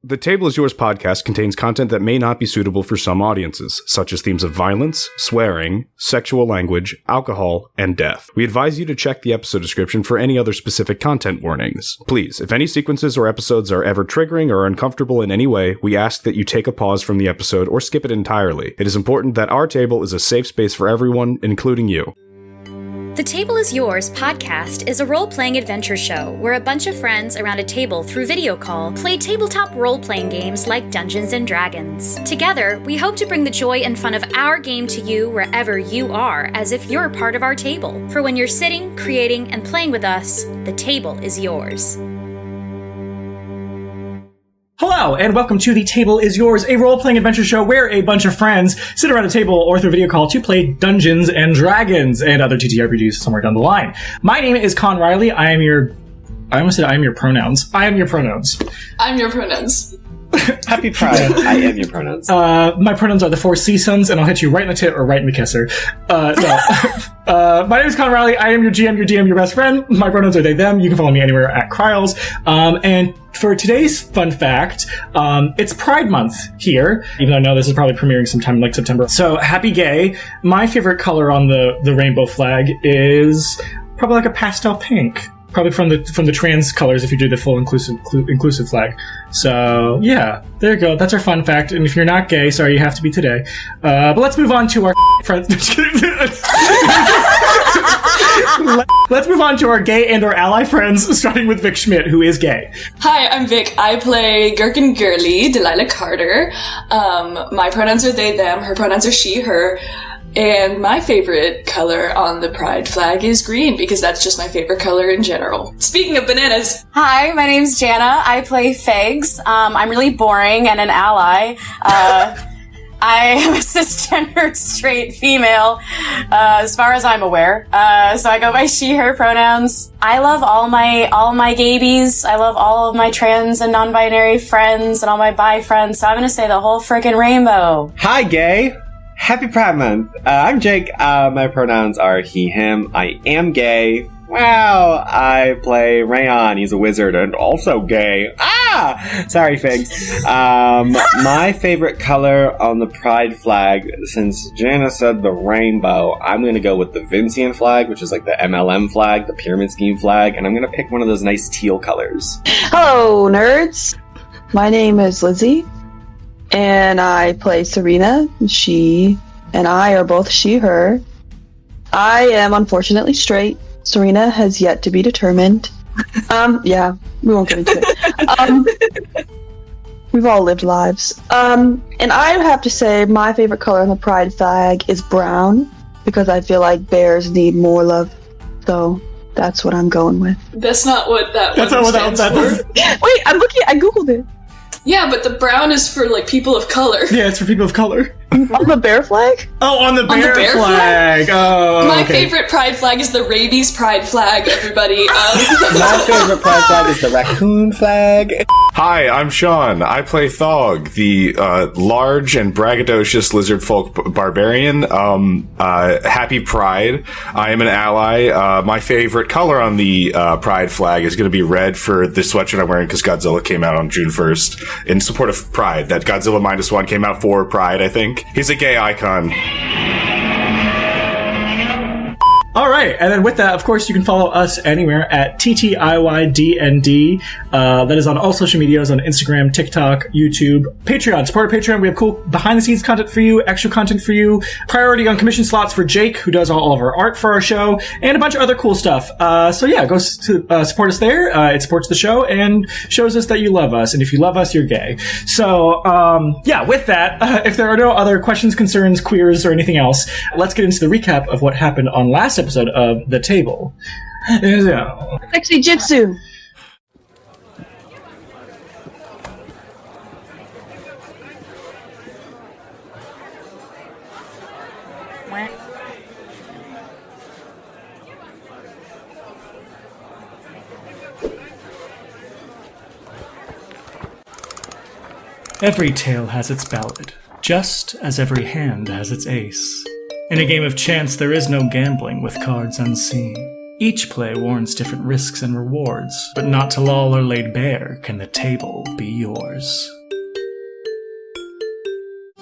The Table is Yours podcast contains content that may not be suitable for some audiences, such as themes of violence, swearing, sexual language, alcohol, and death. We advise you to check the episode description for any other specific content warnings. Please, if any sequences or episodes are ever triggering or uncomfortable in any way, we ask that you take a pause from the episode or skip it entirely. It is important that our table is a safe space for everyone, including you. The Table is Yours podcast is a role-playing adventure show where a bunch of friends around a table through video call play tabletop role-playing games like Dungeons & Dragons. Together, we hope to bring the joy and fun of our game to you wherever you are, as if you're part of our table. For when you're sitting, creating, and playing with us, the table is yours. Hello, and welcome to The Table is Yours, a role-playing adventure show where a bunch of friends sit around a table or through video call to play Dungeons & Dragons and other TTRPGs somewhere down the line. My name is Con Riley. I almost said I am your pronouns. I am your pronouns. I'm your pronouns. Happy Pride. I am your pronouns. My pronouns are the four seasons, and I'll hit you right in the tit or right in the kisser. My name is Con Riley. I am your GM, your DM, your best friend. My pronouns are they, them. You can follow me anywhere at Kryles. And for today's fun fact, it's Pride Month here, even though I know this is probably premiering sometime like September. So happy gay. My favorite color on the rainbow flag is probably like a pastel pink. Probably from the trans colors if you do the full inclusive flag. So yeah, there you go. That's our fun fact. And if you're not gay, sorry, you have to be today. But let's move on to our friends. Let's move on to our gay and our ally friends, starting with Vic Schmidt, who is gay. Hi, I'm Vic. I play Gherkin Gurley, Delilah Carter. My pronouns are they, them. Her pronouns are she, her. And my favorite color on the pride flag is green, because that's just my favorite color in general. Speaking of bananas. Hi, my name's Jana. I play Fegs. I'm really boring and an ally. I am a cisgendered straight female, as far as I'm aware. So I go by she, her pronouns. I love all my gabies. I love all of my trans and non-binary friends and all my bi friends. So I'm gonna say the whole frickin' rainbow. Hi, gay. Happy Pride Month. I'm Jake. My pronouns are he, him. I am gay. Wow. I play Rayon. He's a wizard and also gay. Sorry, Figs. My favorite color on the Pride flag, since Jana said the rainbow, I'm going to go with the Vincian flag, which is like the MLM flag, the pyramid scheme flag, and I'm going to pick one of those nice teal colors. Hello, nerds. My name is Lizzie. And I play Serena. She and I are both she, her. I am unfortunately straight. Serena has yet to be determined. Yeah, we won't get into it. We've all lived lives. And I have to say my favorite color on the pride flag is brown, because I feel like bears need more love. So that's what I'm going with. That's not what that stands for. Wait, I googled it. Yeah, but the brown is for, like, people of color. Yeah, it's for people of color. On the bear flag? Oh, on the bear flag. Oh, my favorite pride flag is the rabies pride flag, everybody. My favorite pride flag is the raccoon flag. Hi, I'm Sean. I play Thog, the large and braggadocious lizard folk barbarian. Happy Pride. I am an ally. My favorite color on the Pride flag is going to be red for the sweatshirt I'm wearing because Godzilla came out on June 1st in support of Pride. That Godzilla -1 came out for Pride, I think. He's a gay icon. All right, and then with that, of course, you can follow us anywhere at TTIYDND. That is on all social medias, on Instagram, TikTok, YouTube, Patreon. Support our Patreon. We have cool behind-the-scenes content for you, extra content for you, priority on commission slots for Jake, who does all of our art for our show, and a bunch of other cool stuff. So yeah, go support us there. It supports the show and shows us that you love us, and if you love us, you're gay. So, yeah, with that, if there are no other questions, concerns, queers, or anything else, let's get into the recap of what happened on last episode of The Table. Sexy Jitsu. Every tale has its ballad, just as every hand has its ace. In a game of chance, there is no gambling with cards unseen. Each play warrants different risks and rewards, but not till all are laid bare can the table be yours.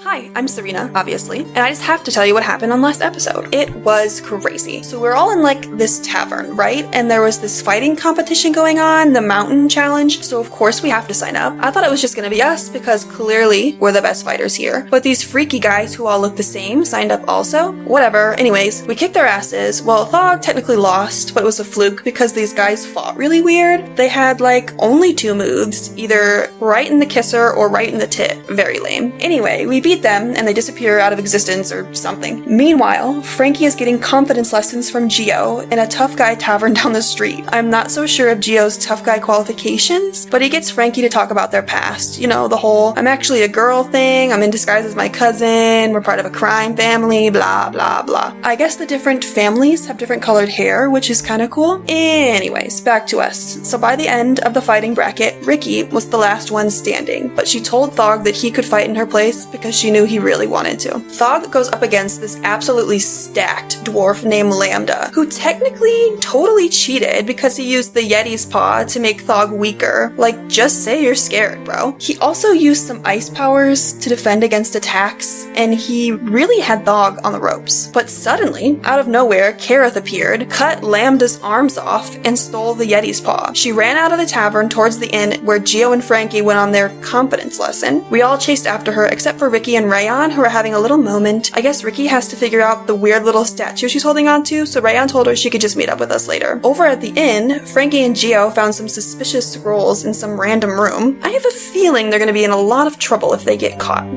Hi, I'm Serena, obviously, and I just have to tell you what happened on last episode. It was crazy. So we're all in this tavern, right? And there was this fighting competition going on, the mountain challenge, so of course we have to sign up. I thought it was just gonna be us because clearly we're the best fighters here. But these freaky guys who all look the same signed up also. Whatever. Anyways, we kicked their asses. Well, Thog technically lost, but it was a fluke because these guys fought really weird. They had only 2 moves, either right in the kisser or right in the tit. Very lame. Anyway, we beat them and they disappear out of existence or something. Meanwhile, Frankie is getting confidence lessons from Gio in a tough guy tavern down the street. I'm not so sure of Gio's tough guy qualifications, but he gets Frankie to talk about their past. You know, the whole I'm actually a girl thing, I'm in disguise as my cousin, we're part of a crime family, blah blah blah. I guess the different families have different colored hair, which is kind of cool. Anyways, back to us. So by the end of the fighting bracket, Ricky was the last one standing, but she told Thog that he could fight in her place because she knew he really wanted to. Thog goes up against this absolutely stacked dwarf named Lambda, who technically totally cheated because he used the Yeti's paw to make Thog weaker. Just say you're scared, bro. He also used some ice powers to defend against attacks, and he really had Thog on the ropes. But suddenly, out of nowhere, Karith appeared, cut Lambda's arms off, and stole the Yeti's paw. She ran out of the tavern towards the inn where Gio and Frankie went on their confidence lesson. We all chased after her except for Ricky and Rayon, who are having a little moment. I guess Ricky has to figure out the weird little statue she's holding on to, so Rayon told her she could just meet up with us later. Over at the inn, Frankie and Gio found some suspicious scrolls in some random room. I have a feeling they're going to be in a lot of trouble if they get caught.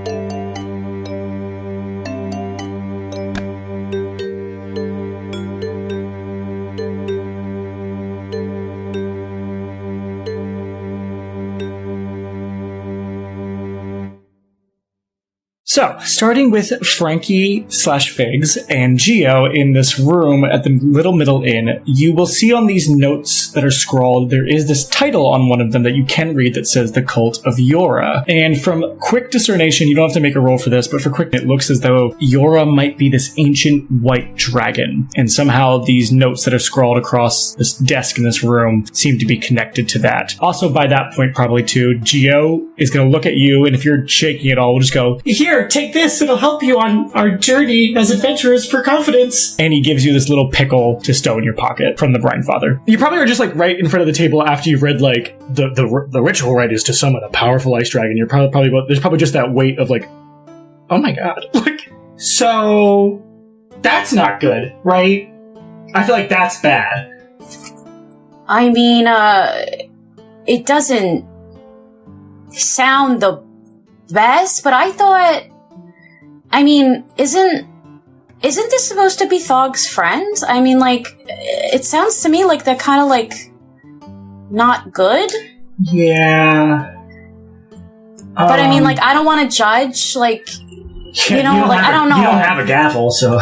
So, starting with Frankie/Figs and Gio in this room at the Little Middle Inn, you will see on these notes that are scrawled, there is this title on one of them that you can read that says The Cult of Yora. And from quick discernation, you don't have to make a roll for this, but for quick, it looks as though Yora might be this ancient white dragon. And somehow these notes that are scrawled across this desk in this room seem to be connected to that. Also, by that point, probably too, Gio is going to look at you, and if you're shaking at all, we'll just go, "Here, take this, it'll help you on our journey as adventurers for confidence." And he gives you this little pickle to stow in your pocket from the Brinefather. You probably are just right in front of the table after you've read the ritual right is to summon a powerful ice dragon. You're probably there's probably just that weight of oh my god. So that's not good, right? I feel like that's bad. I mean, it doesn't sound the best, but I thought, isn't this supposed to be Thog's friend? It sounds to me like they're kind of not good. Yeah. But I don't want to judge, I don't know. You don't have a gavel, so.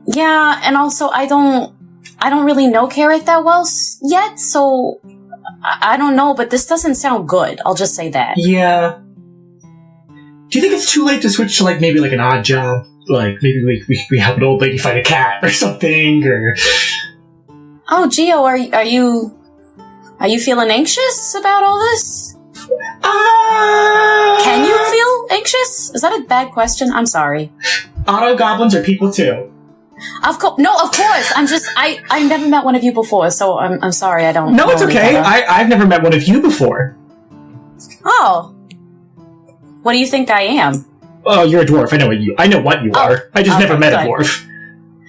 Yeah, and also I don't really know Karith that well yet, so I don't know, but this doesn't sound good. I'll just say that. Yeah. Do you think it's too late to switch to maybe an odd job? Maybe we help an old lady fight a cat or something, or... Oh, Gio, are you feeling anxious about all this? Can you feel anxious? Is that a bad question? I'm sorry. Auto goblins are people too. Of course. No, of course. I've never met one of you before, so I'm sorry. I don't. No, it's okay. I've never met one of you before. Oh. What do you think I am? Oh, you're a dwarf. I know what you are. I just never met a dwarf.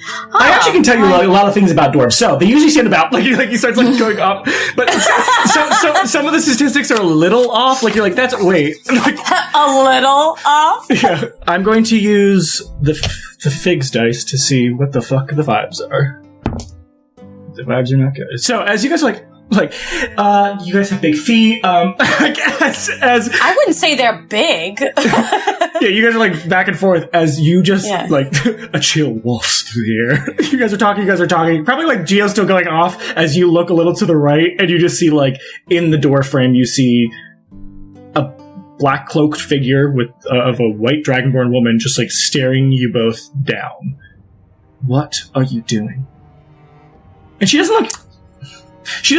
Oh, I actually can tell you a lot of things about dwarves. So they usually stand about he starts going up, but so some of the statistics are a little off. You're that's wait, a little off. Yeah, I'm going to use the Figs dice to see what the fuck the vibes are. The vibes are not good. So as you guys are you guys have big feet. I guess as I wouldn't say they're big. Yeah, you guys are back and forth as you just a chill wafts through the air. You guys are talking. Probably Gio's still going off as you look a little to the right, and you just see in the door frame you see a black cloaked figure of a white dragonborn woman just staring you both down. What are you doing? And she doesn't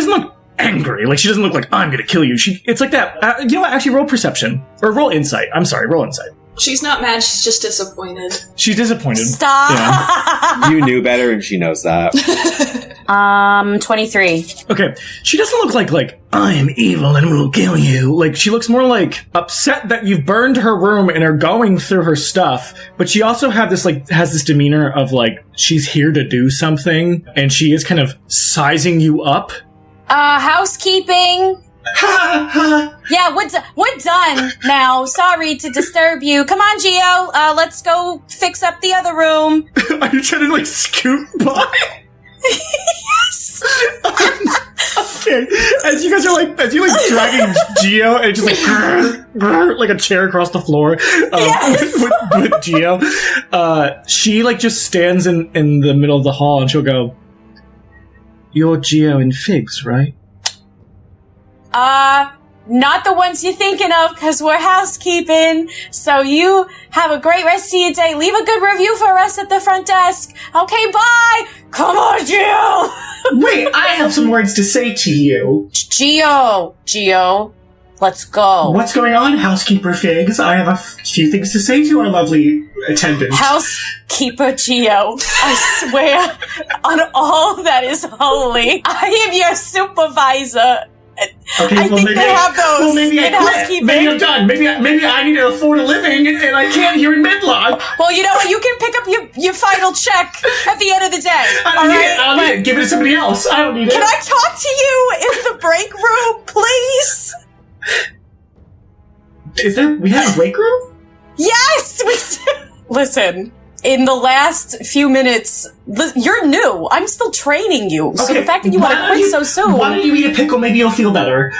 look angry. Like, she doesn't look like, I'm gonna kill you. It's like that. You know what? Actually, roll perception. Or roll insight. I'm sorry, roll insight. She's not mad, she's just disappointed. She's disappointed. Stop! Yeah. You knew better and she knows that. 23. Okay. She doesn't look like, I am evil and will kill you. Like, she looks more like upset that you've burned her room and are going through her stuff. But she also has this demeanor of, like, she's here to do something. And she is kind of sizing you up. Housekeeping. Yeah, we're done now. Sorry to disturb you. Come on, Gio. Let's go fix up the other room. Are you trying to, like, scoot by? Yes. Okay. As you dragging Gio and just like a chair across the floor Yes. with Gio, she like just stands in the middle of the hall and she'll go, "You're Gio and Figs, right?" Not the ones you're thinking of, because we're housekeeping. So you have a great rest of your day. Leave a good review for us at the front desk. Okay, bye! Come on, Gio! Wait, I have some words to say to you. Gio, let's go. What's going on, Housekeeper Figs? I have a few things to say to our lovely attendant. Housekeeper Gio, I swear on all that is holy, I am your supervisor. Okay, I think they have those maybe in housekeeping. Maybe I'm done. Maybe I need to afford a living, and I can't here in Midlog. Well, you know what? You can pick up your final check at the end of the day. I don't need it. Give it to somebody else. I don't need it. Can I talk to you in the break room, please? We have a break room? Yes, we do. Listen, in the last few minutes, you're new. I'm still training you. So the fact that you want to quit so soon... Why don't you eat a pickle? Maybe you'll feel better.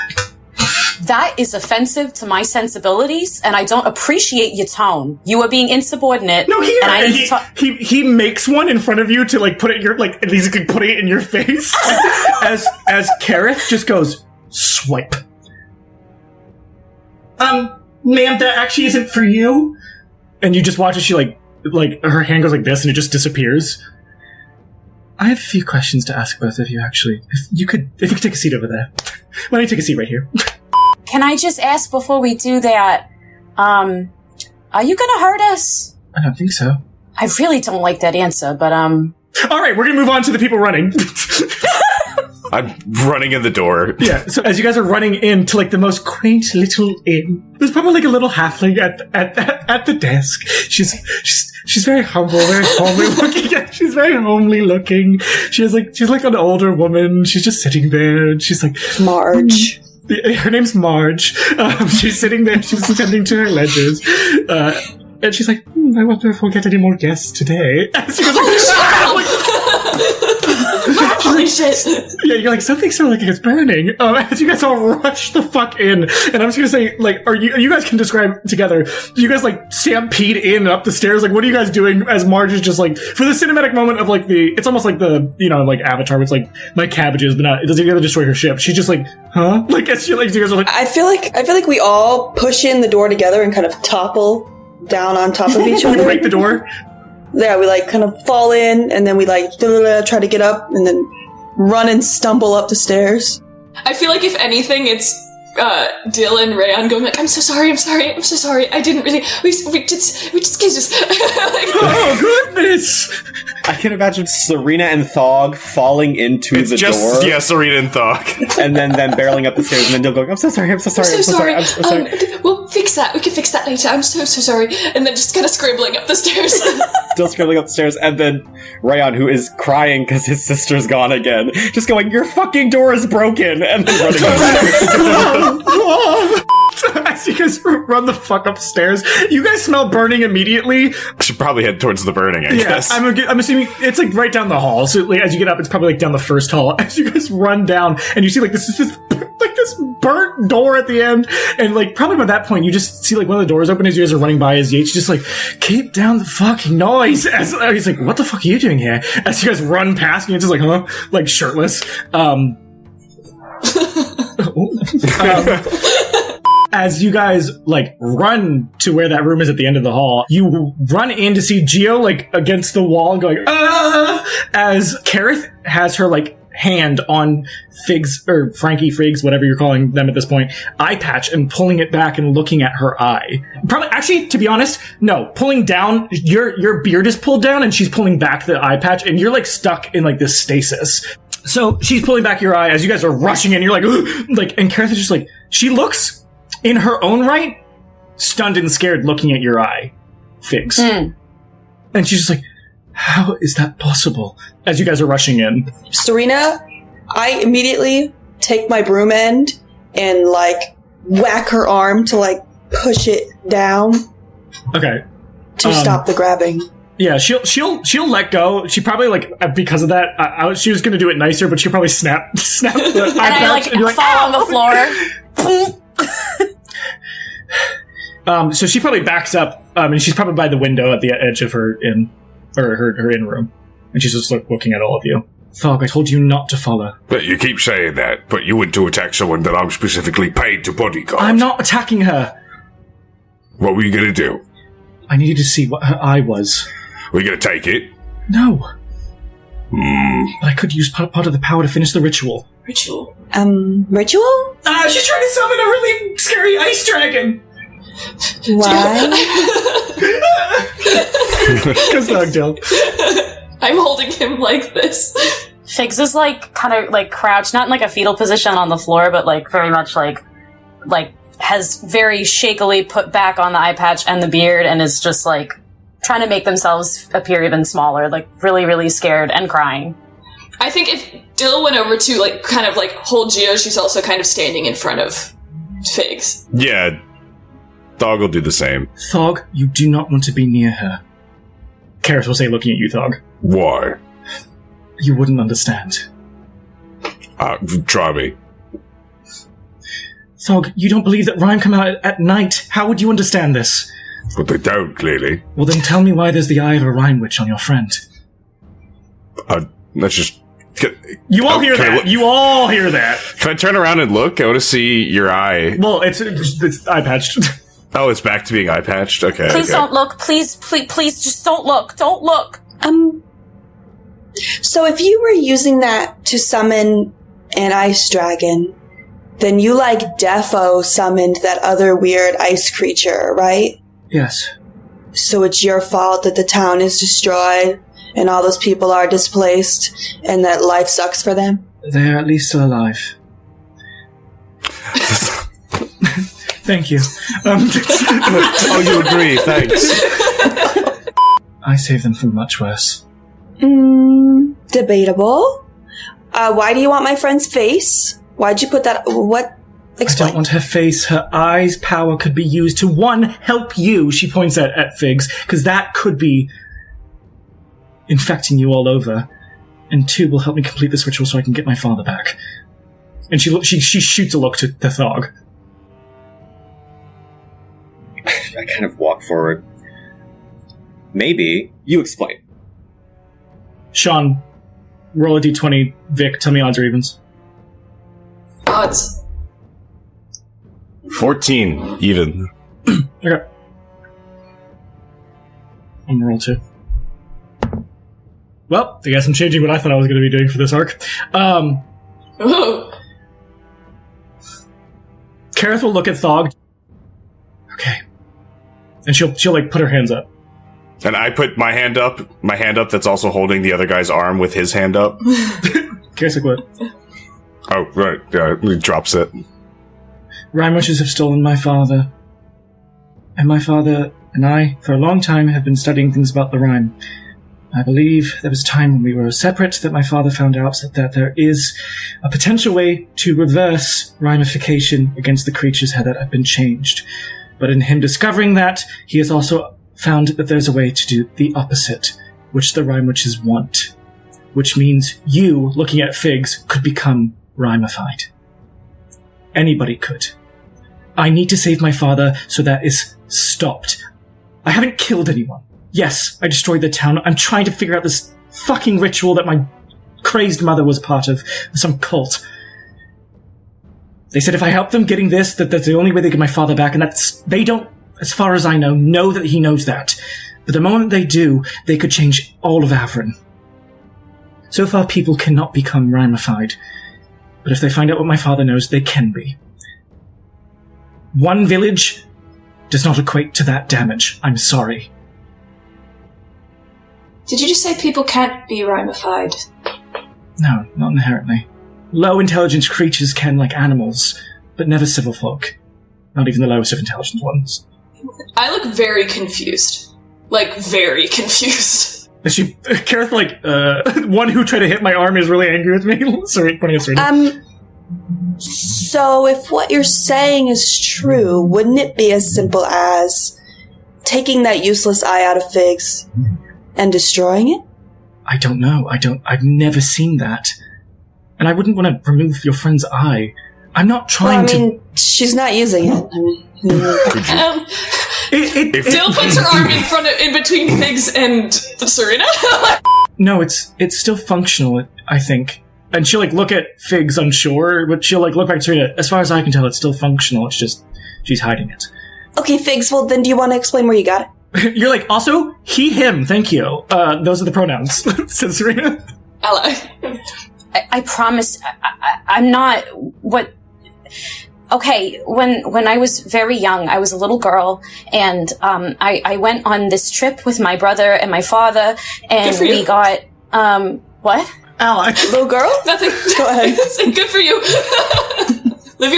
That is offensive to my sensibilities, and I don't appreciate your tone. You are being insubordinate. No, and I need to he makes one in front of you to like put it in your and he's like putting it in your face. as Karith just goes, swipe. Ma'am, that actually isn't for you. And you just watch as she like her hand goes like this and it just disappears. I have a few questions to ask both of you, actually. If you could take a seat over there. Why don't you take a seat right here? Can I just ask before we do that, are you gonna hurt us? I don't think so. I really don't like that answer, but Alright, we're gonna move on to the people running. I'm running in the door. Yeah, so as you guys are running into like the most quaint little inn, there's probably like a little halfling at the desk. She's very humble, very homely looking. Yeah, she's very homely looking. She's like an older woman. She's just sitting there and she's like, Marge. Her name's Marge. She's sitting there, she's attending to her ledgers. And she's like, I wonder if we'll get any more guests today. And she goes like, Holy shit. Yeah, you're like, something sounds like it's burning. As you guys all rush the fuck in. And I'm just gonna say, like, you guys can describe together, do you guys like stampede in and up the stairs? Like, what are you guys doing as Marge is just like, for the cinematic moment of like it's almost like the, like Avatar, where it's like, my cabbages, but not, it doesn't even destroy her ship. She's just like, huh? Like, as she like, you guys are like, I feel like we all push in the door together and kind of topple down on top of each other. break the door? Yeah, we like kind of fall in and then we like try to get up and then run and stumble up the stairs. I feel like if anything, it's Dill and Rayon going like, I'm so sorry, I didn't really, we just like, oh goodness! I can imagine Serena and Thog falling into the door. Yeah, Serena and Thog. And then barreling up the stairs and then Dill going, I'm so sorry. I'm so sorry. We'll fix that. We can fix that later. I'm so sorry. And then just kind of scribbling up the stairs. Still scribbling up the stairs, and then Rayon, who is crying because his sister's gone again, just going, your fucking door is broken, and then running upstairs. As you guys run the fuck upstairs, you guys smell burning immediately. I should probably head towards the burning, I guess. I'm assuming it's like right down the hall. So like, as you get up, it's probably like down the first hall. As you guys run down, and you see like this burnt door at the end, and like probably by that point you just see like one of the doors open as you guys are running by. As Yates just like, keep down the fucking noise. As he's like, what the fuck are you doing here? As you guys run past, and you're just like, huh? Like shirtless. As you guys, like, run to where that room is at the end of the hall, you run in to see Gio, like, against the wall going, ah! As Karith has her, like, hand on Fig's, or Frankie, Friggs, whatever you're calling them at this point, eye patch and pulling it back and looking at her eye. Probably, actually, to be honest, no, pulling down, your beard is pulled down and she's pulling back the eye patch and you're like stuck in like this stasis. So she's pulling back your eye as you guys are rushing in. You're like, and Karith is just like, she looks in her own right, stunned and scared looking at your eye, Figs. And she's just like, how is that possible? As you guys are rushing in. Serena, I immediately take my broom end and like whack her arm to like push it down. Okay. To stop the grabbing. Yeah, she'll let go. She probably like because of that. She was gonna do it nicer, but she'll probably snap. And I like fall on the floor. So she probably backs up, and she's probably by the window at the edge of her inn, or her inn room, and she's just looking at all of you. Thog, I told you not to follow. But you keep saying that, but you went to attack someone that I'm specifically paid to bodyguard. I'm not attacking her. What were you gonna do? I needed to see what her eye was. Were you gonna take it? No. But I could use part of the power to finish the ritual. Ritual? Ritual? She's trying to summon a really scary ice dragon! Why? Because Dogtail. I'm holding him like this. Figs is like kind of like crouched, not in like a fetal position on the floor, but like very much like has very shakily put back on the eye patch and the beard and is just like trying to make themselves appear even smaller, like really, really scared and crying. I think if Dill went over to like kind of like hold Geo, she's also kind of standing in front of Figs. Yeah, Thog will do the same. Thog, you do not want to be near her. Karith will say, looking at you, Thog. Why? You wouldn't understand. Try me. Thog, you don't believe that rhyme come out at night? How would you understand this? But they don't, clearly. Well, then tell me why there's the eye of a rhyme witch on your friend. Let's just... You all hear that. You all hear that. Can I turn around and look? I want to see your eye. Well, it's eye patched. Oh, it's back to being eye patched? Okay. Please don't look. Please, just don't look. Don't look. So if you were using that to summon an ice dragon, then you like defo summoned that other weird ice creature, right? Yes. So it's your fault that the town is destroyed and all those people are displaced and that life sucks for them? They're at least still alive. Thank you. Oh, you agree, thanks. I saved them from much worse. Debatable. Why do you want my friend's face? Why'd you put that? What? Explain. I don't want her face. Her eyes' power could be used to, one, help you, she points at Figs, because that could be infecting you all over, and two, will help me complete this ritual so I can get my father back. And she shoots a look to the Thog. I kind of walk forward. Maybe. You explain. Sean, roll a d20. Vic, tell me odds or evens. Odds. 14, even. Okay. I'm gonna roll 2. Well, I guess I'm changing what I thought I was going to be doing for this arc. Ooh. Karith will look at Thog. Okay. And she'll like put her hands up. And I put my hand up that's also holding the other guy's arm with his hand up. Karith's like, what? Oh, right. He drops it. Rhyme witches have stolen my father. And my father and I, for a long time, have been studying things about the rhyme. I believe there was a time when we were separate that my father found out that there is a potential way to reverse rhymification against the creatures that have been changed. But in him discovering that, he has also found that there's a way to do the opposite, which the rhyme witches want. Which means you, looking at Figs, could become rhymified. Anybody could. I need to save my father so that is stopped. I haven't killed anyone. Yes, I destroyed the town. I'm trying to figure out this fucking ritual that my crazed mother was part of. Some cult. They said if I help them getting this, that's the only way they get my father back, and they don't, as far as I know that he knows that. But the moment they do, they could change all of Avron. So far, people cannot become ramified. But if they find out what my father knows, they can be. One village does not equate to that damage. I'm sorry. Did you just say people can't be ramified? No, not inherently. Low intelligence creatures can, like animals, but never civil folk. Not even the lowest of intelligent ones. I look very confused. Like, very confused. Karith, one who tried to hit my arm is really angry with me. Sorry, pointing at Serena. So if what you're saying is true, wouldn't it be as simple as taking that useless eye out of Figs and destroying it? I don't know. I've never seen that. And I wouldn't want to remove your friend's eye. I'm not trying to... she's not using it. Dill puts her arm in between Figs and Serena. No, it's still functional, I think. And she'll look at Figs unsure, but she'll look back at Serena. As far as I can tell, it's still functional. It's just she's hiding it. Okay, Figs, well then do you want to explain where you got it? You're also, he, him, thank you. Those are the pronouns, says Serena. Ally. I promise I'm not what... Okay, when I was very young, I was a little girl, and I went on this trip with my brother and my father, and we got... What? Ally. Little girl? Nothing. Go ahead. Good for you.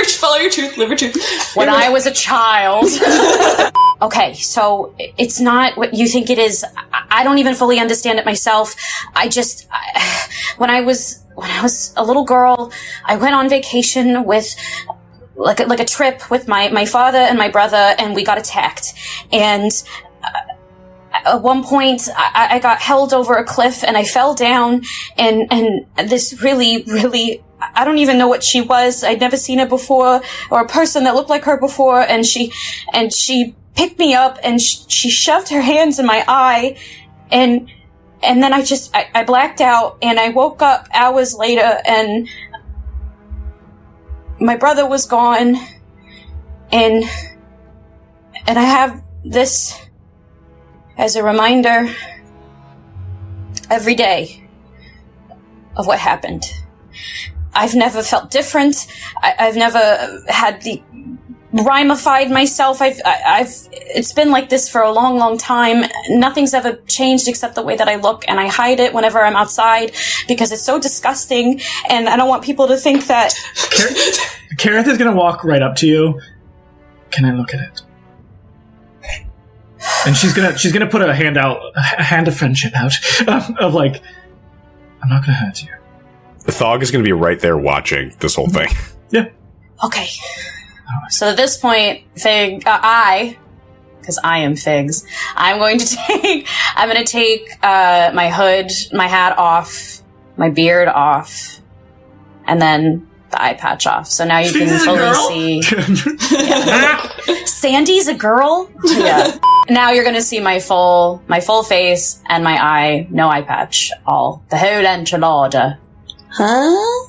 Follow your truth, live your truth. When I was a child... Okay, so it's not what you think it is. I don't even fully understand it myself. When I was a little girl, I went on vacation with like a trip with my father and my brother, and we got attacked. And at one point, I got held over a cliff, and I fell down, and this really, really, I don't even know what she was. I'd never seen her before, or a person that looked like her before, and she picked me up, and she shoved her hands in my eye, and then I blacked out, and I woke up hours later, and my brother was gone, and I have this as a reminder every day of what happened. I've never felt different. I've never had the ramified myself. It's been like this for a long, long time. Nothing's ever changed except the way that I look, and I hide it whenever I'm outside because it's so disgusting, and I don't want people to think that... Karith is gonna walk right up to you. Can I look at it? And she's gonna put a hand of friendship out, of I'm not gonna hurt you. The Thog is gonna be right there watching this whole thing. Yeah. Okay. So at this point, because I am Figs, I'm going to take my hood, my hat off, my beard off, and then the eye patch off. So now you can fully see. Yeah. Sandy's a girl? Yeah. Now you're gonna see my full face and my eye, no eye patch, all the whole enchilada. Huh?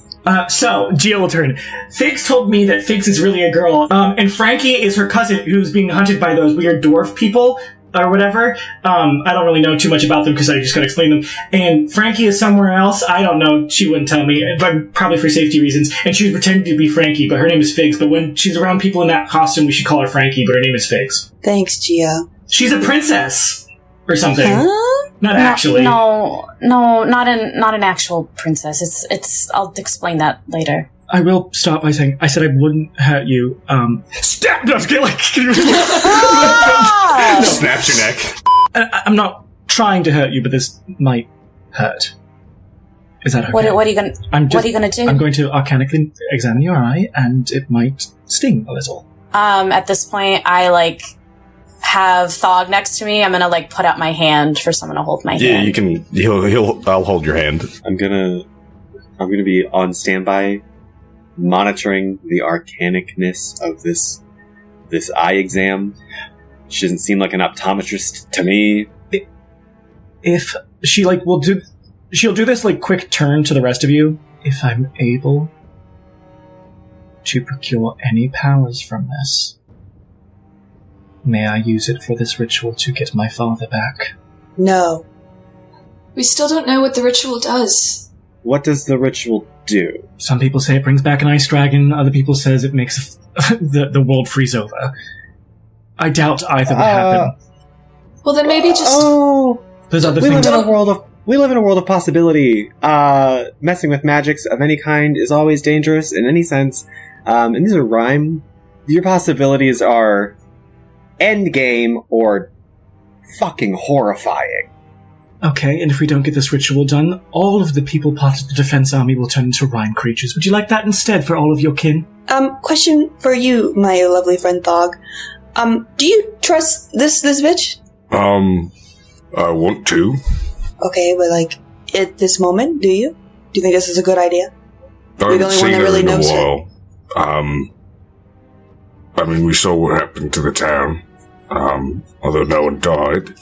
So, Gia will turn. Figs told me that Figs is really a girl, and Frankie is her cousin who's being hunted by those weird dwarf people, or whatever. I don't really know too much about them because I just gotta explain them. And Frankie is somewhere else. I don't know. She wouldn't tell me, but probably for safety reasons. And she was pretending to be Frankie, but her name is Figs. But when she's around people in that costume, we should call her Frankie, but her name is Figs. Thanks, Gia. She's a princess! Or something. Huh? Not actually. No, not an actual princess. It's. I'll explain that later. I will stop by saying, I said I wouldn't hurt you. Stab! No, Snaps your neck. I'm not trying to hurt you, but this might hurt. Is that okay? What are you gonna? What are you gonna do? I'm going to arcanically examine your eye, and it might sting a little. At this point, I have Thog next to me. I'm gonna put out my hand for someone to hold my hand. Yeah, you can. I'll hold your hand. I'm gonna be on standby, monitoring the arcanicness of this eye exam. She doesn't seem like an optometrist to me. If she she'll do this quick turn to the rest of you. If I'm able to procure any powers from this, may I use it for this ritual to get my father back? No. We still don't know what the ritual does. What does the ritual do? Some people say it brings back an ice dragon. Other people says it makes the world freeze over. I doubt either would happen. Well, then maybe just... There's other we things. We live in a world of possibility. Messing with magics of any kind is always dangerous in any sense. And these are rhyme. Your possibilities are endgame or fucking horrifying. Okay, and if we don't get this ritual done, all of the people part of the defense army will turn into rhyme creatures. Would you like that instead for all of your kin? Question for you, my lovely friend Thog. Do you trust this bitch? I want to. Okay, but at this moment, do you? Do you think this is a good idea? I You're the haven't only seen one that her really in a knows her. while. I mean, we saw what happened to the town, although no one died.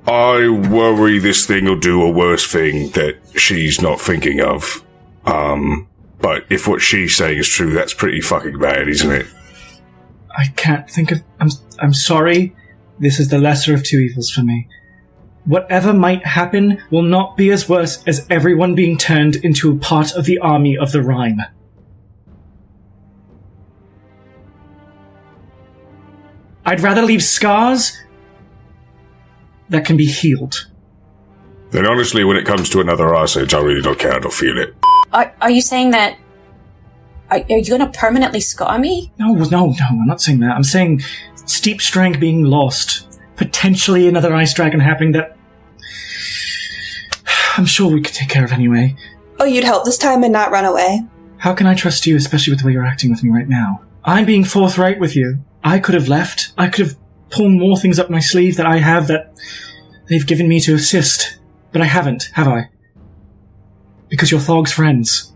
I worry this thing will do a worse thing that she's not thinking of. But if what she's saying is true, that's pretty fucking bad, isn't it? I can't think of... I'm sorry. This is the lesser of two evils for me. Whatever might happen will not be as worse as everyone being turned into a part of the army of the rhyme. I'd rather leave scars that can be healed. Then honestly, when it comes to another Ice Age, I really don't care, I don't feel it. Are you saying that... Are you going to permanently scar me? No, I'm not saying that. I'm saying steep strength being lost. Potentially another ice dragon happening that... I'm sure we could take care of anyway. Oh, you'd help this time and not run away? How can I trust you, especially with the way you're acting with me right now? I'm being forthright with you. I could have left. I could have pulled more things up my sleeve that I have that they've given me to assist. But I haven't, have I? Because you're Thog's friends.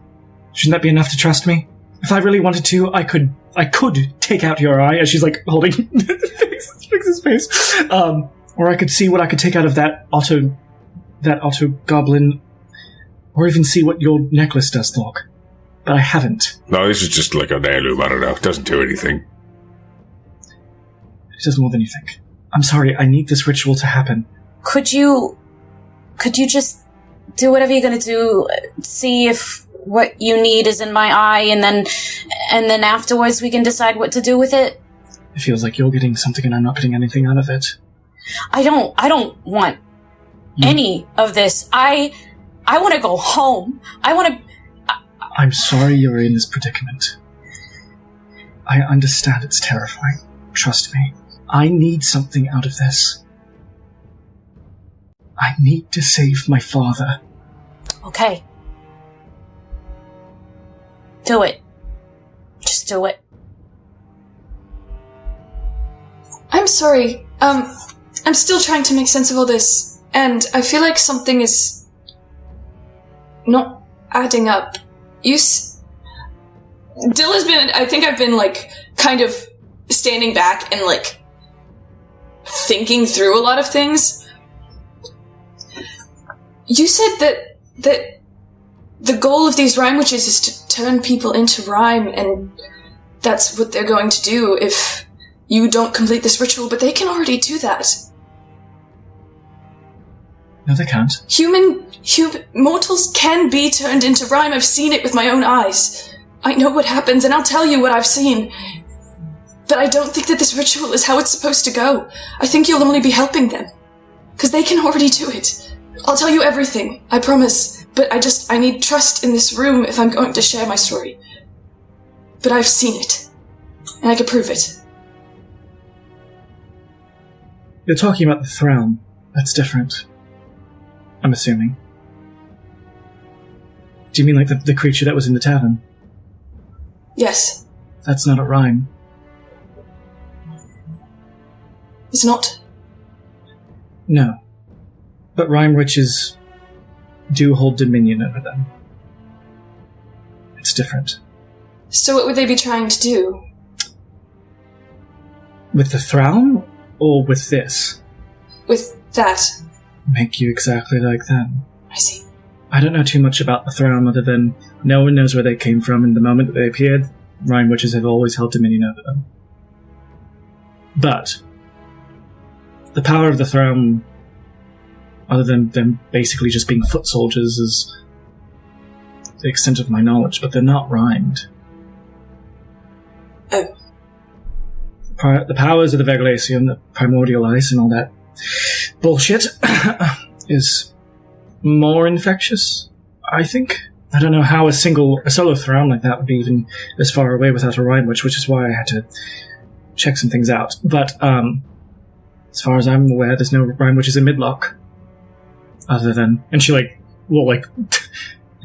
Shouldn't that be enough to trust me? If I really wanted to, I could take out your eye, as she's holding Fix's face. Or I could see what I could take out of that auto goblin, or even see what your necklace does, Thog. But I haven't. No, this is just like an heirloom, I don't know. It doesn't do anything. It does more than you think. I'm sorry, I need this ritual to happen. Could you just do whatever you're gonna do, see if what you need is in my eye, and then afterwards we can decide what to do with it? It feels like you're getting something and I'm not getting anything out of it. I don't want any of this. I want to go home. I'm sorry you're in this predicament. I understand it's terrifying. Trust me. I need something out of this. I need to save my father. Okay. Do it. Just do it. I'm sorry. I'm still trying to make sense of all this, and I feel like something is not adding up. Dill has been, I think I've been, kind of standing back and, thinking through a lot of things. You said that the goal of these rhyme witches is to turn people into rhyme, and that's what they're going to do if you don't complete this ritual, but they can already do that. No, they can't. Human mortals can be turned into rhyme. I've seen it with my own eyes. I know what happens, and I'll tell you what I've seen. But I don't think that this ritual is how it's supposed to go. I think you'll only be helping them. Because they can already do it. I'll tell you everything, I promise. But I need trust in this room if I'm going to share my story. But I've seen it. And I can prove it. You're talking about the throne. That's different. I'm assuming. Do you mean the creature that was in the tavern? Yes. That's not a rhyme. It's not? No. But rhyme witches do hold dominion over them. It's different. So what would they be trying to do? With the throne? Or with this? With that. Make you exactly like them. I see. I don't know too much about the throne other than no one knows where they came from, and the moment that they appeared, rhyme witches have always held dominion over them. But the power of the throne other than them basically just being foot soldiers is the extent of my knowledge, but they're not rhymed. Oh. The powers of the Veglacian, the primordial ice and all that bullshit is more infectious, I think. I don't know how a solo throne like that would be even as far away without a rhyme, which is why I had to check some things out. But as far as I'm aware, there's no rhyme which is in midlock. Other than... And she, will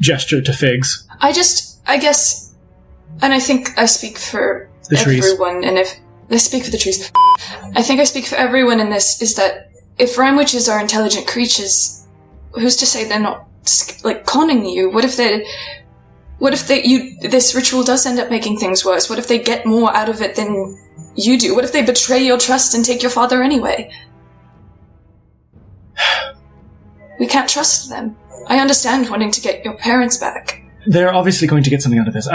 gesture to Figs. I guess... And I think I speak for everyone, and if... I speak for the trees. I think I speak for everyone in this, is that if rhyme witches are intelligent creatures, who's to say they're not, conning you? What if this ritual does end up making things worse? What if they get more out of it than you do? What if they betray your trust and take your father anyway? We can't trust them. I understand wanting to get your parents back. They're obviously going to get something out of this.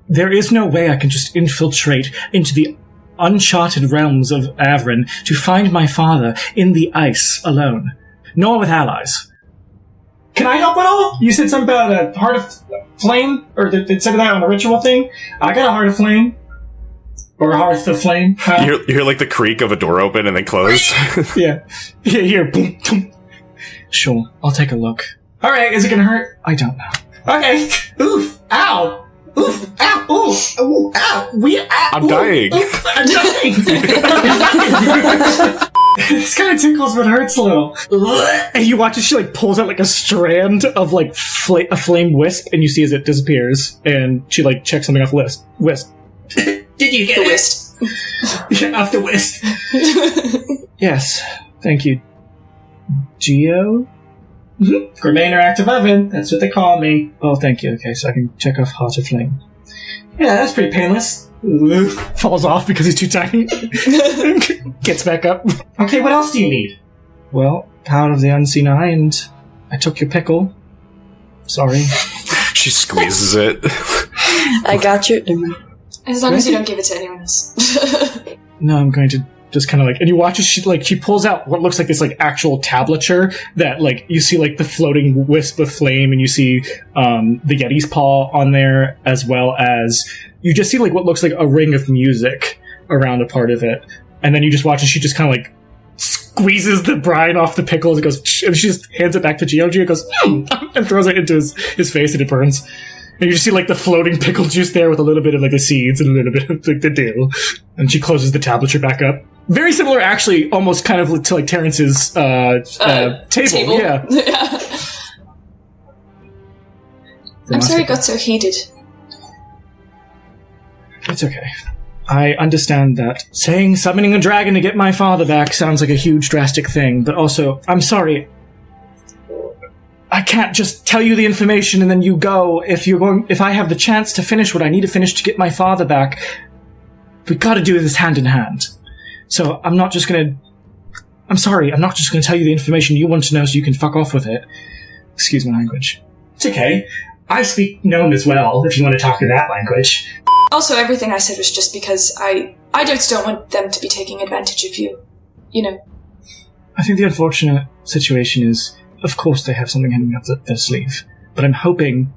There is no way I can just infiltrate into the uncharted realms of Avrin to find my father in the ice alone, nor with allies. Can I help at all? You said something about a heart of flame, or it said that on the ritual thing. I got a heart of flame, or a hearth of flame. You hear the creak of a door open and then close. Yeah. Here, boom, boom. Sure, I'll take a look. All right, is it gonna hurt? I don't know. Okay. Oof! Ow! Oof! Ow! Oof! Ooh! Ow! I'm dying. Oof, I'm dying. This kind of tickles, but hurts a little. And you watch as she pulls out a strand of a flame wisp, and you see as it disappears, and she checks something off the list. Wisp. Did you get the it? Wisp? Yeah, off the wisp. Yes, thank you. Geo? Gourmet Interactive Oven, that's what they call me. Oh, thank you. Okay, so I can check off Heart of Flame. Yeah, that's pretty painless. Falls off because he's too tiny. Gets back up. Okay, what else do you need? Well, Power of the Unseen Eye, and I took your pickle. Sorry. She squeezes it. I got you. As long as you don't give it to anyone else. No, I'm going to just kind of and you watch as she pulls out what looks like this actual tablature that you see the floating wisp of flame, and you see the Yeti's paw on there, as well as you just see what looks like a ring of music around a part of it, and then you just watch as she just kind of squeezes the brine off the pickles and goes, and she just hands it back to Geo. Geo goes and throws it into his face, and it burns. And you just see the floating pickle juice there with a little bit of the seeds and a little bit of the dew. And she closes the tablature back up. Very similar, actually, almost kind of to Terrence's table. Yeah. I'm sorry it got so heated. It's okay. I understand that summoning a dragon to get my father back sounds like a huge, drastic thing, but also, I'm sorry. I can't just tell you the information and then you go. If I have the chance to finish what I need to finish to get my father back, we gotta do this hand in hand. So I'm not just gonna tell you the information you want to know so you can fuck off with it. Excuse my language. It's okay. I speak Gnome as well, if you want to talk in that language. Also, everything I said was just because I just don't want them to be taking advantage of you. I think the unfortunate situation is, of course they have something hanging up their sleeve, but I'm hoping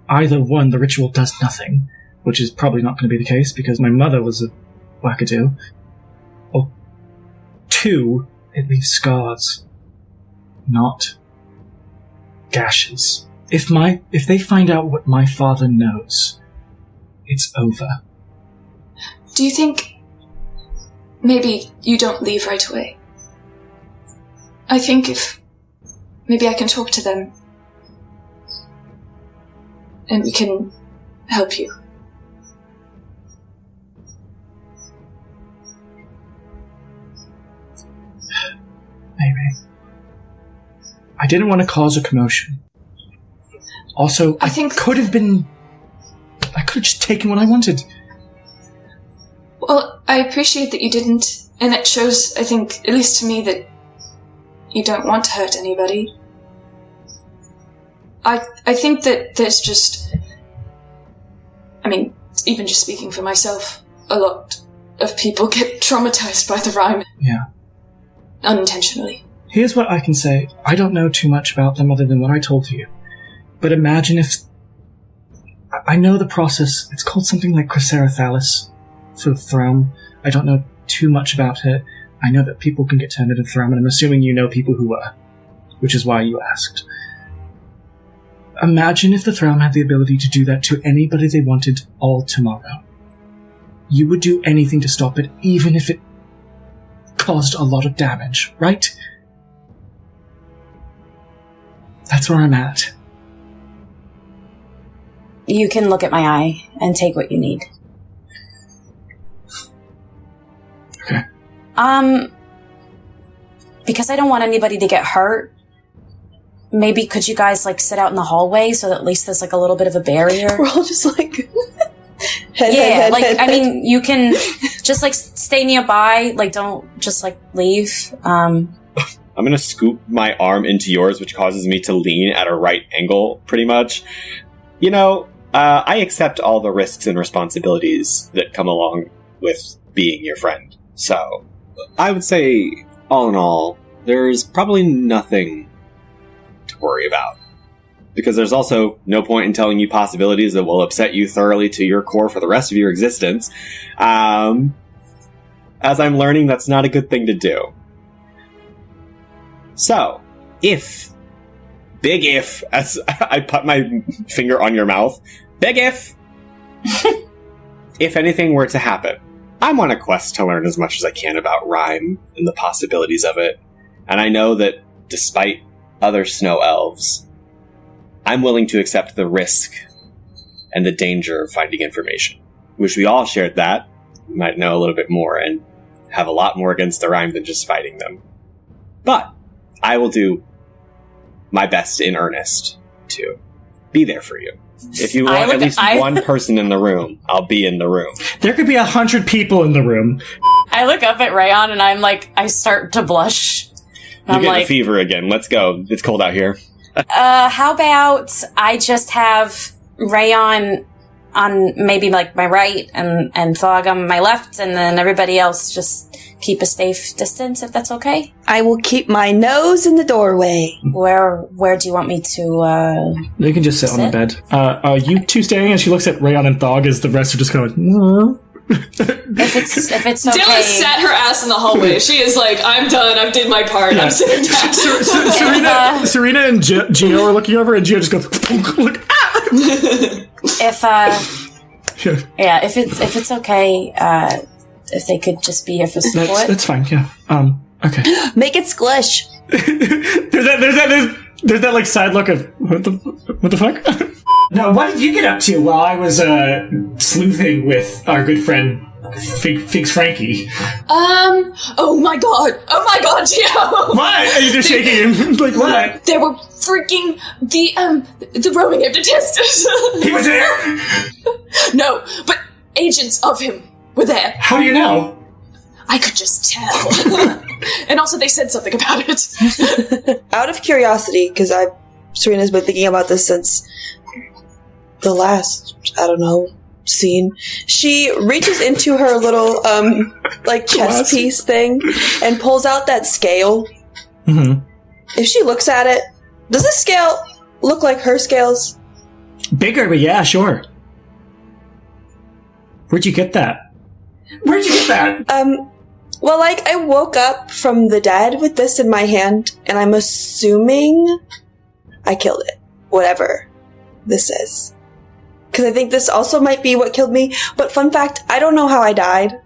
either one, the ritual does nothing, which is probably not going to be the case because my mother was a wackadoo, or two, it leaves scars, not gashes. If they find out what my father knows, it's over. Do you think maybe you don't leave right away? I think maybe I can talk to them and we can help you. Maybe. I didn't want to cause a commotion. Also, I could have just taken what I wanted. Well, I appreciate that you didn't, and it shows, I think, at least to me, that you don't want to hurt anybody. I think that there's just... even just speaking for myself, a lot of people get traumatized by the rhyme. Yeah. Unintentionally. Here's what I can say. I don't know too much about them other than what I told you. But imagine if... I know the process. It's called something like Chrysarathalis for the throne. I don't know too much about it. I know that people can get turned into throne, and I'm assuming you know people who were, which is why you asked. Imagine if the throne had the ability to do that to anybody they wanted all tomorrow. You would do anything to stop it, even if it caused a lot of damage, right? That's where I'm at. You can look at my eye and take what you need. Okay. Because I don't want anybody to get hurt, maybe could you guys, like, sit out in the hallway so that at least there's, like, a little bit of a barrier? We're all just like... I mean, you can just, like, stay nearby. Like, don't just, like, leave. I'm gonna scoop my arm into yours, which causes me to lean at a right angle, pretty much. You know, I accept all the risks and responsibilities that come along with being your friend. So, I would say, all in all, there's probably nothing to worry about. Because there's also no point in telling you possibilities that will upset you thoroughly to your core for the rest of your existence. As I'm learning, that's not a good thing to do. So, big if, as I put my finger on your mouth, big if anything were to happen, I'm on a quest to learn as much as I can about rhyme and the possibilities of it. And I know that despite other snow elves, I'm willing to accept the risk and the danger of finding information. Wish we all shared that. We might know a little bit more and have a lot more against the rhyme than just fighting them. But I will do my best in earnest to be there for you. If you want at least one person in the room, I'll be in the room. There could be 100 people in the room. I look up at Rayon and I'm like, I start to blush. You get the fever again. Let's go. It's cold out here. How about I just have Rayon on maybe like my right and Fog on my left, and then everybody else just keep a safe distance, if that's okay? I will keep my nose in the doorway. Where do you want me to, You can just sit on the bed. Are you two staying? And she looks at Rayon and Thog as the rest are just kind of like, If it's okay. Dilla sat her ass in the hallway. She is like, I'm done. I've did my part. Yeah. I'm sitting down. Serena and Gio are looking over, and Gio just goes, look, ah! If it's okay, if they could just be here for support. That's fine. Yeah. Okay. Make it squish. There's that like side look of what the fuck? No, what did you get up to while I was sleuthing with our good friend Figs Frankie? Oh my god, Gio! What? You're shaking him. Like what? There were freaking the roaming hypnotist. He was there? No, but agents of him were there. How do you know? I could just tell. And also they said something about it. Out of curiosity, because Serena's been thinking about this since the last, scene. She reaches into her little, chess piece thing and pulls out that scale. Mm-hmm. If she looks at it, does this scale look like her scales? Bigger, but yeah, sure. Where'd you get that? Well, I woke up from the dead with this in my hand, and I'm assuming I killed it. Whatever this is. Because I think this also might be what killed me. But fun fact, I don't know how I died.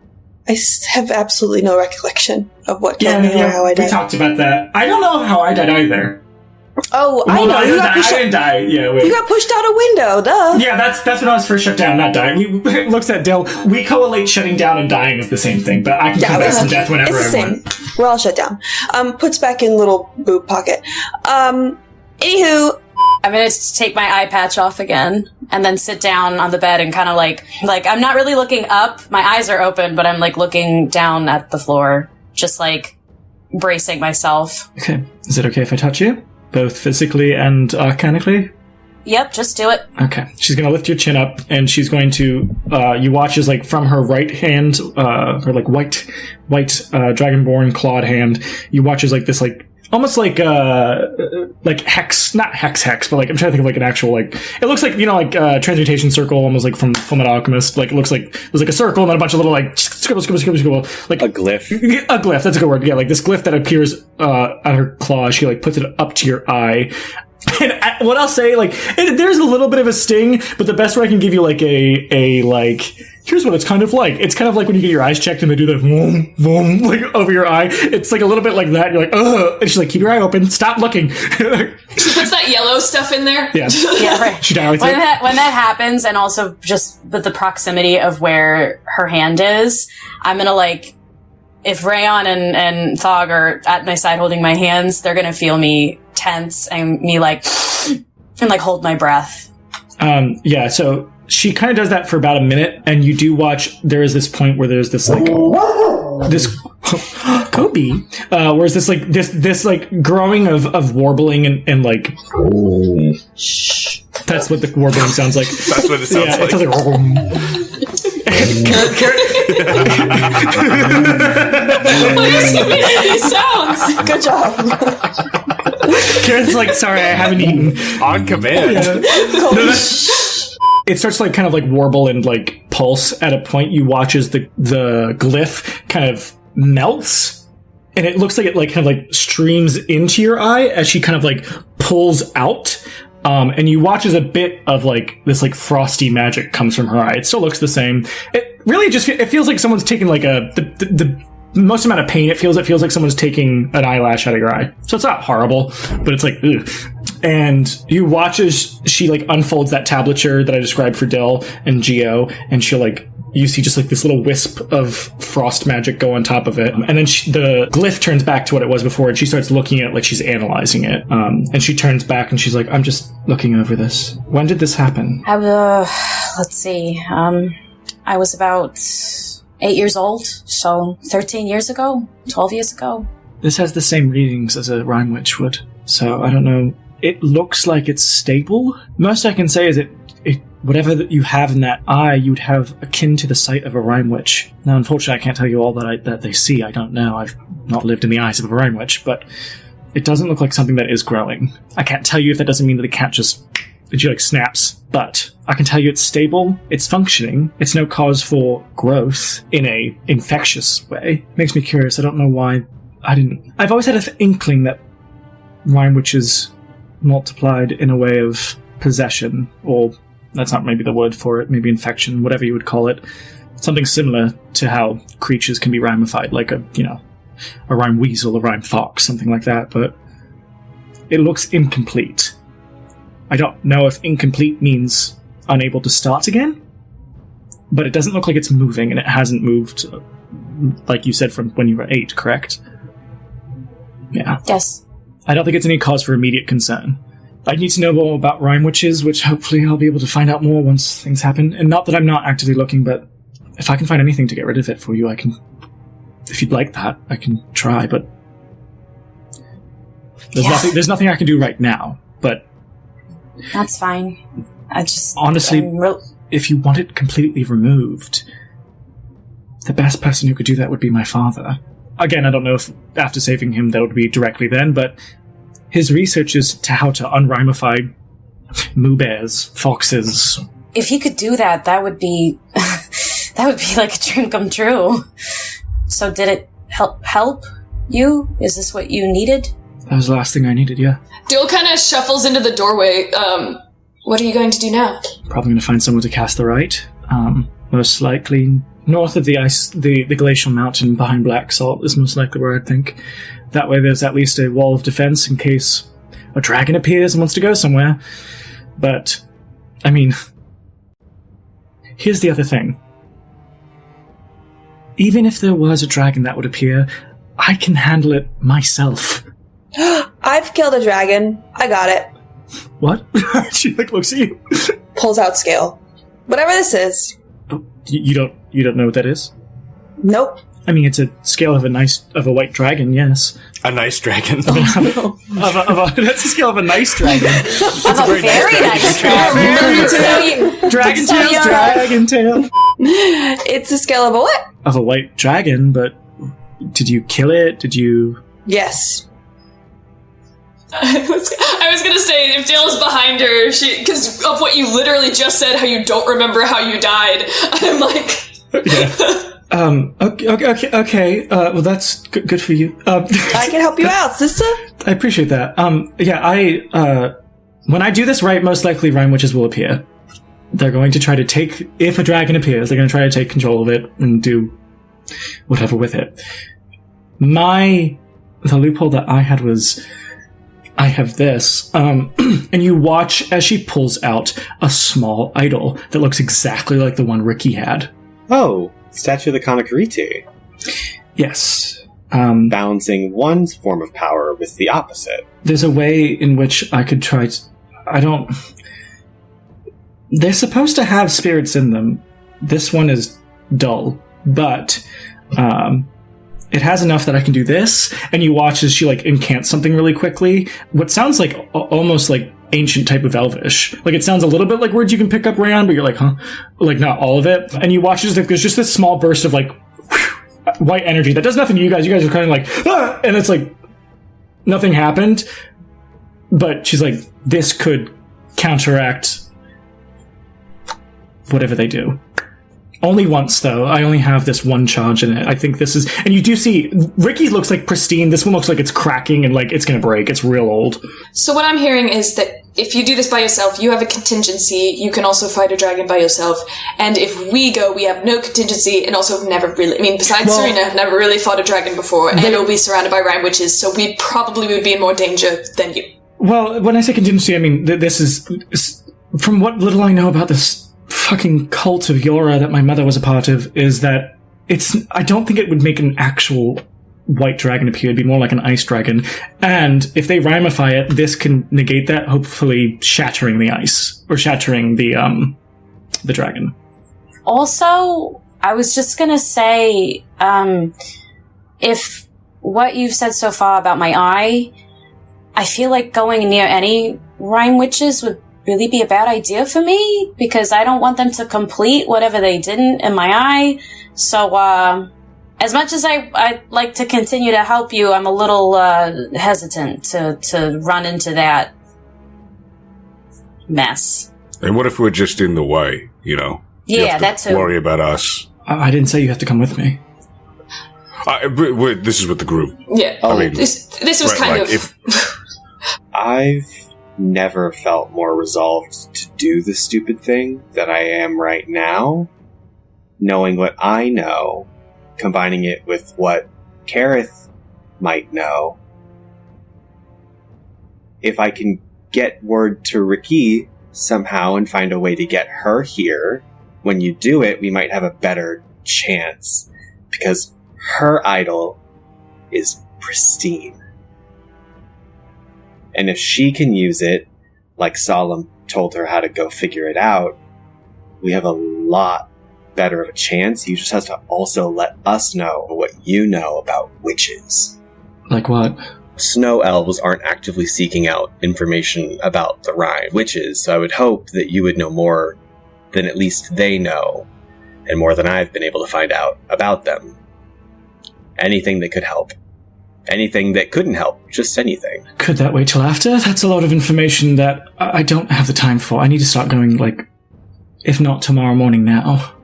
I have absolutely no recollection of what killed me or how I died. We talked about that. I don't know how I died either. Oh, I know. I didn't die. Yeah, wait. You got pushed out a window, duh. Yeah, that's when I was first shut down, not dying. He looks at Dill. We correlate shutting down and dying as the same thing, but I can come back from death whenever it's the I same. want. We're all shut down. Puts back in little boob pocket. Anywho, I'm gonna take my eye patch off again and then sit down on the bed and kind of like I'm not really looking up. My eyes are open, but I'm like looking down at the floor, just like bracing myself. Okay. Is it okay if I touch you? Both physically and arcanically? Yep, just do it. Okay. She's going to lift your chin up, and she's going to, you watch as, like, from her right hand, her, like, white, dragonborn clawed hand, you watch as, like, this, like, almost like hex, not hex, but like I'm trying to think of like an actual like it looks like transmutation circle, almost like from Fullmetal Alchemist. Like it looks like there's like a circle and then a bunch of little like scribble, like A glyph. A glyph. That's a good word. Yeah, like this glyph that appears on her claw. She like puts it up to your eye. And what I'll say, like, there's a little bit of a sting, but the best way I can give you, like, a like, here's what it's kind of like. It's kind of like when you get your eyes checked and they do that, boom, boom, like, over your eye. It's like a little bit like that. You're like, ugh. And she's like, keep your eye open. Stop looking. She puts that yellow stuff in there. Yeah. Yeah, right. She dilates when it. when that happens, and also just with the proximity of where her hand is, I'm gonna, like, if Rayon and Thog are at my side holding my hands, they're gonna feel me tense and me like and like hold my breath. Yeah, so she kind of does that for about a minute, and you do watch. There is this point where there's this like this Kobe, where's this like this like growing of warbling and like that's what the warbling sounds like. That's what it sounds Yeah, like. it sounds Why does he make these sounds? Good job. Karith's like, sorry, I haven't eaten. On command. It starts to like kind of like warble and like pulse at a point. You watch as the glyph kind of melts, and it looks like it like kind of like streams into your eye as she kind of like pulls out. And you watch as a bit of like this like frosty magic comes from her eye. It still looks the same. It really just it feels like someone's taken like the most amount of pain. It feels like someone's taking an eyelash out of your eye. So it's not horrible, but it's like ugh. And you watch as she like unfolds that tablature that I described for Dill and Geo, and she'll like you see just like this little wisp of frost magic go on top of it. And then the glyph turns back to what it was before, and she starts looking at it like she's analyzing it. And she turns back and she's like, I'm just looking over this. When did this happen? Let's see. I was about 8 years old, so 13 years ago, 12 years ago. This has the same readings as a Rhyme Witch would, so I don't know. It looks like it's stable. Most I can say is it whatever that you have in that eye, you'd have akin to the sight of a Rhyme Witch. Now, unfortunately, I can't tell you all that they see. I don't know. I've not lived in the eyes of a Rhyme Witch, but it doesn't look like something that is growing. I can't tell you if that doesn't mean that the cat just like snaps, but I can tell you it's stable, it's functioning, it's no cause for growth in a infectious way. It makes me curious. I don't know why I've always had an inkling that Rhyme Witches multiplied in a way of possession, or that's not maybe the word for it, maybe infection, whatever you would call it. Something similar to how creatures can be ramified, like a rhyme weasel, a rhyme fox, something like that, but it looks incomplete. I don't know if incomplete means unable to start again, but it doesn't look like it's moving, and it hasn't moved, like you said, from when you were 8, correct? Yeah. Yes. I don't think it's any cause for immediate concern. I need to know more about Rhyme Witches, which hopefully I'll be able to find out more once things happen. And not that I'm not actively looking, but if I can find anything to get rid of it for you, I can... If you'd like that, I can try, but... There's nothing I can do right now, but... That's fine. I just... Honestly, if you want it completely removed, the best person who could do that would be my father. Again, I don't know if after saving him that would be directly then, but his research is to how to unrhymify moo bears, foxes. If he could do that, that would be like a dream come true. So did it help you? Is this what you needed? That was the last thing I needed, yeah. Dill kind of shuffles into the doorway. What are you going to do now? Probably going to find someone to cast the rite. Most likely north of the ice, the glacial mountain behind Black Salt is most likely where I'd think. That way there's at least a wall of defense in case a dragon appears and wants to go somewhere. But, I mean, here's the other thing. Even if there was a dragon that would appear, I can handle it myself. I've killed a dragon. I got it. What? She looks at you. Pulls out scale. Whatever this is. Oh, you don't know what that is? Nope. I mean, it's a scale of a white dragon, yes. A nice dragon. That's a scale of a nice dragon. That's a very nice dragon. Dragon tail. It's a scale of a what? Of a white dragon, but did you kill it? Did you... Yes. I was gonna say, if Dale's behind her, because of what you literally just said, how you don't remember how you died, I'm like... Okay. Well, that's good for you. I can help you out, sister. I appreciate that. When I do this right, most likely Rhyme Witches will appear. They're going to try to take, if a dragon appears, they're going to try to take control of it and do whatever with it. The loophole that I had was, I have this, and you watch as she pulls out a small idol that looks exactly like the one Ricky had. Oh, Statue of the Karith. Yes. Balancing one form of power with the opposite. There's a way in which I could try to... They're supposed to have spirits in them. This one is dull, but it has enough that I can do this, and you watch as she, incants something really quickly. What sounds like almost like ancient type of Elvish. It sounds a little bit like words you can pick up around, but you're like, huh? Not all of it. And you watch as there's just this small burst of, white energy that does nothing to you guys. You guys are kind of ah! And it's nothing happened. But she's like, this could counteract whatever they do. Only once, though. I only have this one charge in it. I think this is... And you do see... Ricky looks pristine. This one looks like it's cracking and it's going to break. It's real old. So what I'm hearing is that if you do this by yourself, you have a contingency. You can also fight a dragon by yourself. And if we go, we have no contingency and also never really... besides Serena, have never really fought a dragon before. And it'll be surrounded by Rhyme Witches, so we probably would be in more danger than you. Well, when I say contingency, this is... From what little I know about this fucking cult of Yora that my mother was a part of, is that I don't think it would make an actual white dragon appear. It'd be more like an ice dragon. And if they rhymify it, this can negate that, hopefully shattering the ice. Or shattering the dragon. Also, I was just gonna say, if what you've said so far about my eye, I feel like going near any Rhyme Witches would really be a bad idea for me, because I don't want them to complete whatever they didn't in my eye. So, as much as I'd like to continue to help you, I'm a little hesitant to run into that mess. And what if we're just in the way, You Yeah, have to that too. worry about us. I didn't say you have to come with me. This is with the group. Yeah. This was kind of... I've never felt more resolved to do the stupid thing than I am right now. Knowing what I know, combining it with what Karith might know. If I can get word to Ricky somehow and find a way to get her here, when you do it, we might have a better chance. Because her idol is pristine. And if she can use it, like Solemn told her how to go figure it out, we have a lot better of a chance. You just have to also let us know what you know about witches. Like what? Snow elves aren't actively seeking out information about the Rhine witches, so I would hope that you would know more than at least they know, and more than I've been able to find out about them. Anything that could help. Anything that couldn't help. Just anything. Could that wait till after? That's a lot of information that I don't have the time for. I need to start going, if not tomorrow morning, now.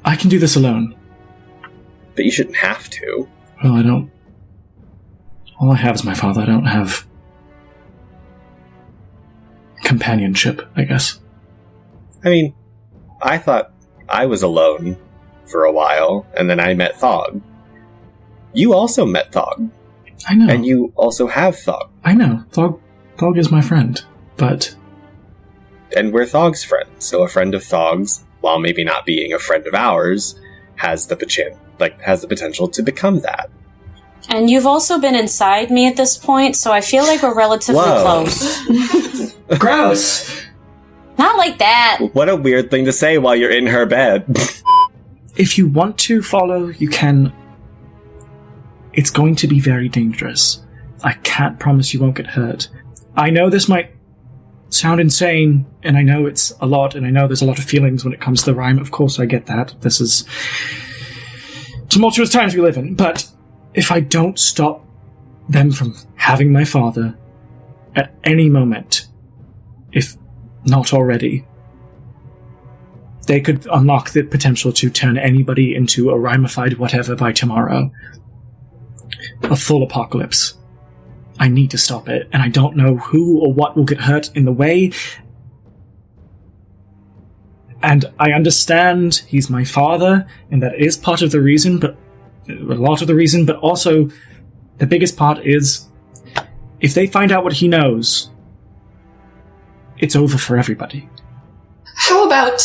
I can do this alone. But you shouldn't have to. Well, I don't... All I have is my father. I don't have... companionship, I guess. I thought I was alone for a while, and then I met Thog. You also met Thog. I know. And you also have Thog. I know. Thog is my friend, but... And we're Thog's friend, so a friend of Thog's, while maybe not being a friend of ours, has the potential to become that. And you've also been inside me at this point, so I feel like we're relatively close. Gross! Not like that! What a weird thing to say while you're in her bed. If you want to follow, you can... It's going to be very dangerous. I can't promise you won't get hurt. I know this might sound insane, and I know it's a lot, and I know there's a lot of feelings when it comes to the rhyme. Of course, I get that. This is tumultuous times we live in. But if I don't stop them from having my father at any moment, if not already. They could unlock the potential to turn anybody into a ramified whatever by tomorrow. A full apocalypse. I need to stop it, and I don't know who or what will get hurt in the way. And I understand he's my father, and that is part of the reason, but a lot of the reason, but also the biggest part is if they find out what he knows, it's over for everybody. How about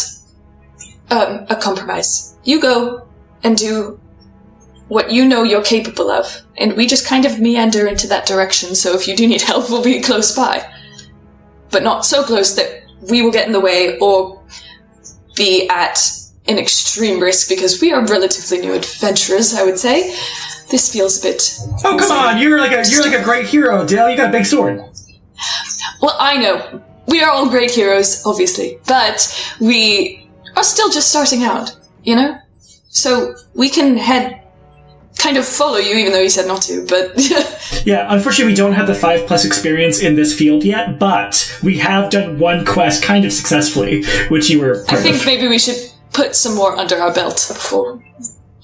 a compromise? You go and do what you know you're capable of, and we just kind of meander into that direction, so if you do need help, we'll be close by. But not so close that we will get in the way or be at an extreme risk, because we are relatively new adventurers, I would say. This feels a bit... Oh, come on! You're like a great hero, Dale. You got a big sword. Well, I know. We are all great heroes, obviously, but we are still just starting out, you know? So we can kind of follow you, even though you said not to, but... Yeah, unfortunately we don't have the 5+ experience in this field yet, but we have done one quest kind of successfully, which you were part I think of. maybe we should put some more under our belt before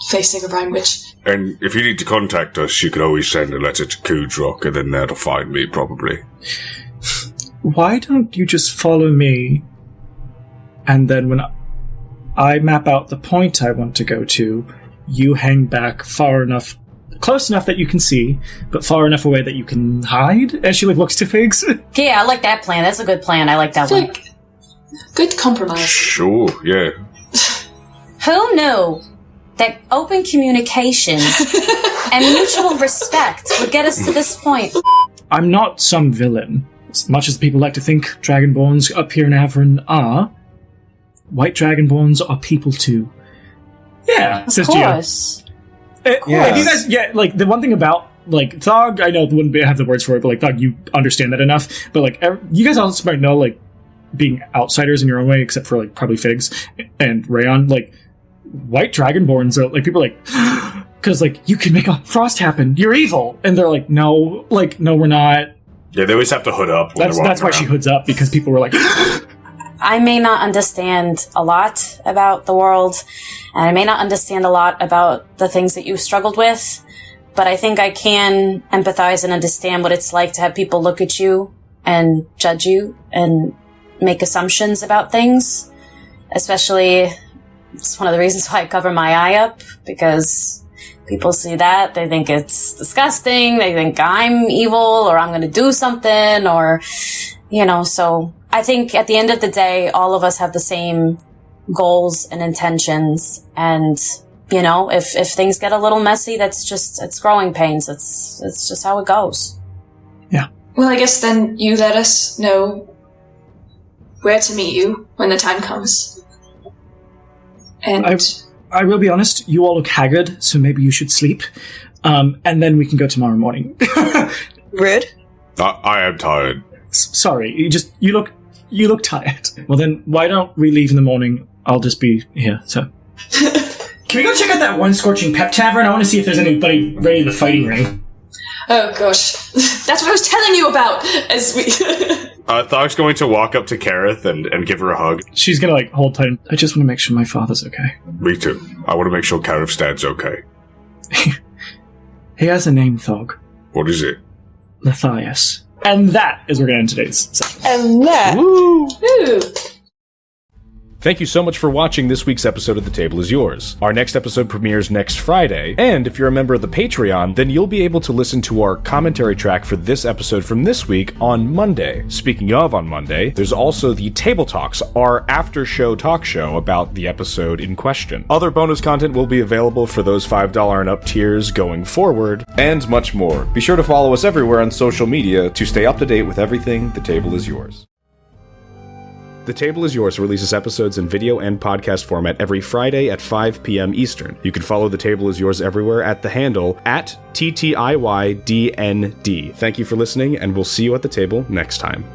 facing a Brine Witch. And if you need to contact us, you could always send a letter to Kudrock, and then that'll find me, probably. Why don't you just follow me, and then when I map out the point I want to go to, you hang back close enough that you can see, but far enough away that you can hide? As she looks to Figs. Yeah, I like that plan. That's a good plan. I like that one. Good compromise. Sure, yeah. Who knew that open communication and mutual respect would get us to this point? I'm not some villain. As much as people like to think Dragonborns up here in Avron are, white Dragonborns are people too. Yeah, of course. If you guys, the one thing about, Thog, I know wouldn't have the words for it, but, Thog, you understand that enough, but, you guys also might know, being outsiders in your own way, except for, probably Figs and Rayon, white Dragonborns are, people are because, you can make a frost happen, you're evil, and they're no, we're not. Yeah, they always have to hood up. That's why she hoods up, because people were I may not understand a lot about the world, and I may not understand a lot about the things that you've struggled with, but I think I can empathize and understand what it's like to have people look at you and judge you and make assumptions about things. Especially, it's one of the reasons why I cover my eye up, because people see that, they think it's disgusting, they think I'm evil, or I'm going to do something, or, so... I think at the end of the day, all of us have the same goals and intentions. And, if things get a little messy, it's growing pains. It's just how it goes. Yeah. Well, I guess then you let us know where to meet you when the time comes. And I will be honest, you all look haggard, so maybe you should sleep. And then we can go tomorrow morning. Rude. I am tired. Sorry, you look tired. Well then, why don't we leave in the morning? I'll just be here, so. Can we go check out that one Scorching Pep Tavern? I want to see if there's anybody ready in the fighting ring. Oh gosh. That's what I was telling you about as we... Thog's going to walk up to Karith and give her a hug. She's gonna, hold tight. I just want to make sure my father's okay. Me too. I want to make sure Karithstad's okay. He has a name, Thog. What is it? Matthias. And that is where we're going to end today's session. And that. Woo! Ooh. Thank you so much for watching this week's episode of The Table is Yours. Our next episode premieres next Friday, and if you're a member of the Patreon, then you'll be able to listen to our commentary track for this episode from this week on Monday. Speaking of on Monday, there's also the Table Talks, our after-show talk show about the episode in question. Other bonus content will be available for those $5 and up tiers going forward, and much more. Be sure to follow us everywhere on social media to stay up to date with everything The Table is Yours. The Table is Yours releases episodes in video and podcast format every Friday at 5 p.m. Eastern. You can follow The Table is Yours everywhere at the handle @TTIYDND. Thank you for listening, and we'll see you at the table next time.